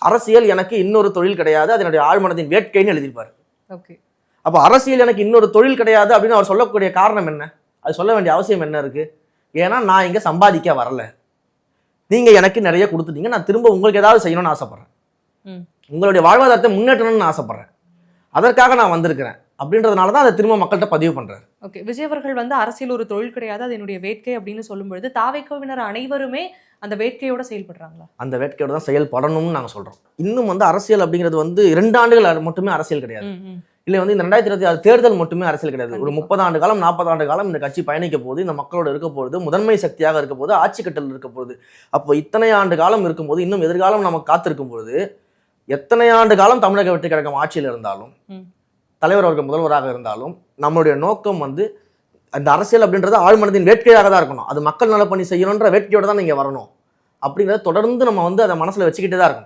அரசியல் எனக்கு இன்னொரு தொழில் கிடையாது, அதனுடைய ஆழ்மனதின் வேட்கைன்னு எழுதியிருப்பாரு. ஓகே. அப்போ அரசியல் எனக்கு இன்னொரு தொழில் கிடையாது அப்படின்னு அவர் சொல்லக்கூடிய காரணம் என்ன? அது சொல்ல வேண்டிய அவசியம் என்ன இருக்கு? ஏன்னா நான் இங்க சம்பாதிக்க வரல, நீங்க எனக்கு நிறைய கொடுத்துட்டீங்க, நான் திரும்ப உங்களுக்கு ஏதாவது செய்யணும்னு ஆசைப்படுறேன், உங்களுடைய வாழ்வாதாரத்தை முன்னேற்றணும்னு ஆசைப்படுறேன், அதற்காக நான் வந்திருக்கிறேன் அப்படின்றதுனால தான் அதை திரும்ப மக்கள்கிட்ட பதிவு பண்றாரு. ஓகே. விஜய் அவர்கள் வந்து அரசியல் ஒரு தொழில் கிடையாது, அது என்னுடைய வேட்கை அப்படின்னு சொல்லும்பொழுது தாவேக்காவினர் அனைவருமே அந்த வேட்கையோட செயல்படுறாங்களா? அந்த வேட்கையோட தான் செயல்படணும்னு நாங்கள் சொல்றோம். இன்னும் வந்து அரசியல் அப்படிங்கிறது வந்து 2 ஆண்டுகள் மட்டுமே அரசியல் கிடையாது, இல்லை வந்து இந்த 2026 தேர்தல் மட்டுமே அரசியல் கிடையாது. ஒரு 30 ஆண்டு காலம் 40 ஆண்டு காலம் இந்த கட்சி பயணிக்க போது, இந்த மக்களோட இருக்க போகுது, முதன்மை சக்தியாக இருக்க போது, ஆட்சி கட்டல் இருக்க போகுது. அப்போ இத்தனை ஆண்டு காலம் இருக்கும்போது, இன்னும் எதிர்காலம் நமக்கு காத்திருக்கும் பொழுது, எத்தனை ஆண்டு காலம் தமிழக வெற்றி கழகம் ஆட்சியில் இருந்தாலும், தலைவர் அவர்கள் முதல்வராக இருந்தாலும், நம்மளுடைய நோக்கம் வந்து அந்த அரசியல் அப்படின்றது ஆழ்மனதின் வேட்கையாக தான் இருக்கணும். அது மக்கள் நலப்பணி செய்யணுன்ற வேட்கையோட தான் நீங்க வரணும் அப்படிங்கிறத தொடர்ந்து நம்ம வந்து அதை மனசுல வச்சுக்கிட்டே தான் இருக்கணும்.